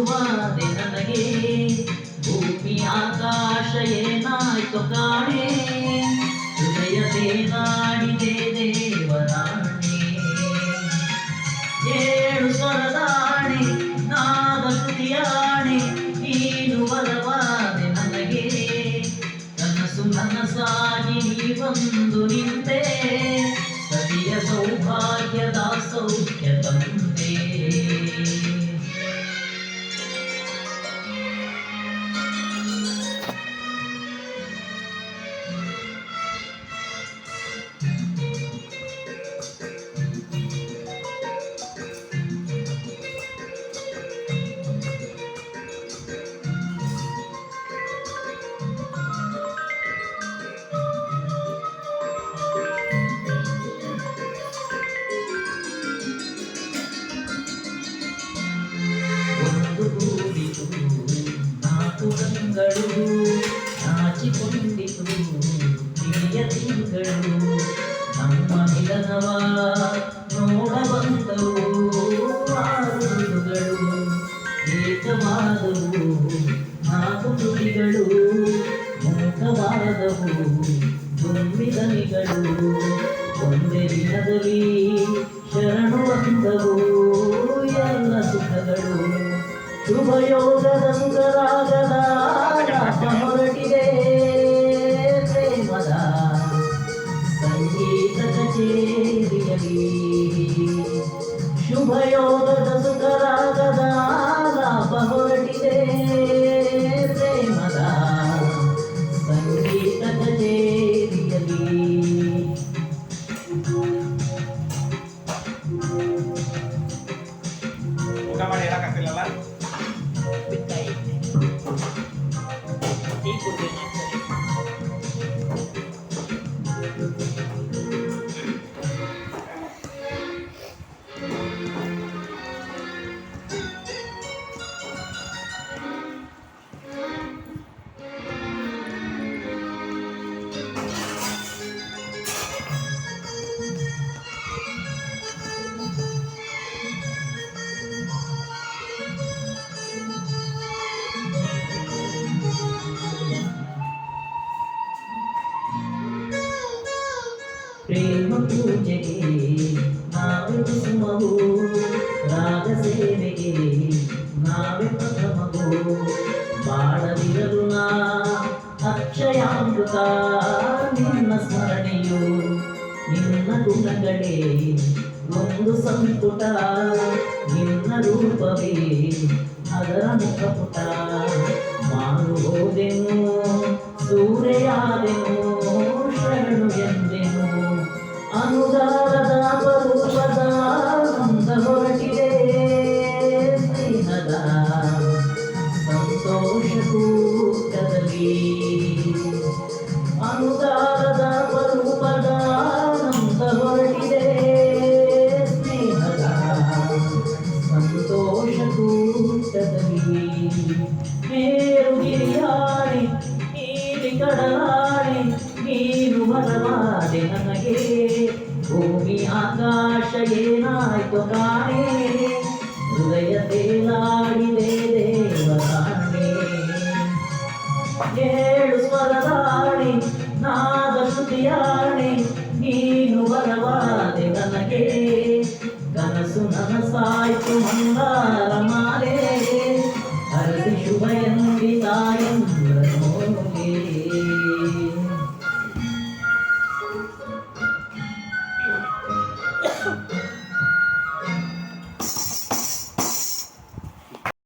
ಶುರುವಾದೆ ನನಗೆ ಭೂಮಿ ಆಕಾಶ ಏನಾಯ್ತು ಕಾಣೆ ಹೃದಯದೇ ನಾಡಿದೆ ದೇವರಾಣೆ ಏಳು ಸ್ವರದಾಣೆ ನಾದ ಶ್ರುತಿಯಾಣೆ ನೀನು ಬಲವಾದೆ ನನಗೆ ಕನಸು ನನಸಾಗಿ ನೀ ಬಂದು ನಿಂತೆ ಸತಿಯ ಸೌಭಾಗ್ಯದ ಸೌಖ್ಯ ತಂದೆ ನಾಲ್ಕು ಗಂಗಳು ನಾಚಿಕೊಂಡಿತು ಹಿರಿಯ ತಿಂಗಳು ನಮ್ಮ ಮಿಲನವ ನೋಡ ಬಂದವು ಆರುಗಳು ಏಕವಾದವು ನಾಲ್ಕು ತುಟಿಗಳು ಮುಖವಾದವು ದುಂಬಿದನಿಗಳು ಒಂದೇ ದಿನದಲ್ಲಿ ಶರಣು ಬಂದವು ಎಲ್ಲ ಸುಖಗಳು ಶುಭಯೋಗದ ಸುಖರಾಗದ ಹೊರಟಿದೆ ಪ್ರೇಮದ ಸಂಗೀತ ಕಚೇರಿಯಲಿ ಶುಭಯೋಗದ ಸುಖರಾಗದ ಲಾಭ ಹೊರಟಿದೆ ಪ್ರೇಮದ ಸಂಗೀತ ಕಚೇರಿಯಲಿ ಊಟ ಮಾಡಿ ಹೇಳಕ್ಕಾಗ್ತಿಲ್ಲಲ್ಲ ಪ್ರೇಮ ಪೂಜೆಗೆ ನಾವೇ ಕುಸುಮವು ರಾಗ ಸೇವೆಗೆ ನಾವೇ ಪ್ರಥಮವು ಬಾಳದಿರಲು ನಾ ಅಕ್ಷಯಾಮೃತ ನಿನ್ನ ಸ್ಮರಣೆಯು ನಿನ್ನ ಗುಣಗಳೇ ಒಂದು ಸಂಪುಟ ನಿನ್ನ ರೂಪವೇ ಅದರ ಮುಖಪುಟ ಮಾರು ಹೋದೆನು ಸೂರೆಯಾದೆನು ಶರಣು ಎಂದೆನು ಅನುದಾರದ ಅಪರೂಪದ ಬಂದ ಹೊರಟಿದೆ ಸ್ನೇಹದ ಸಂತೋಷ ಕೂಟದಲ್ಲಿ ಅನುದಾರದ ಅಪರೂಪದ ಬಂದ ಹೊರಟಿದೆ ಸ್ನೇಹದ ಸಂತೋಷ ಕೂಟದಲ್ಲಿ ಮೇರುಗಿರಿಯಾಣೆ ನೀಲಿ ಕಡಲಾಣೆ ನೀನು ಬಲವಾದೆ ನನಗೆ ಭೂಮಿ ಆಕಾಶ ಏನಾಯ್ತು ಕಾಣೆ ಹೃದಯ ತೇಲಾಡಿದೆ ದೇವರಾಣೆ ಏಳು ಸ್ವರದಾಣೆ ನಾದ ಶ್ರುತಿಯಾಣೆ ನೀನು ಬಲವಾದೆ ನನಗೆ ಕನಸು ನನಸಾಯ್ತು ಮಂದಾರಮ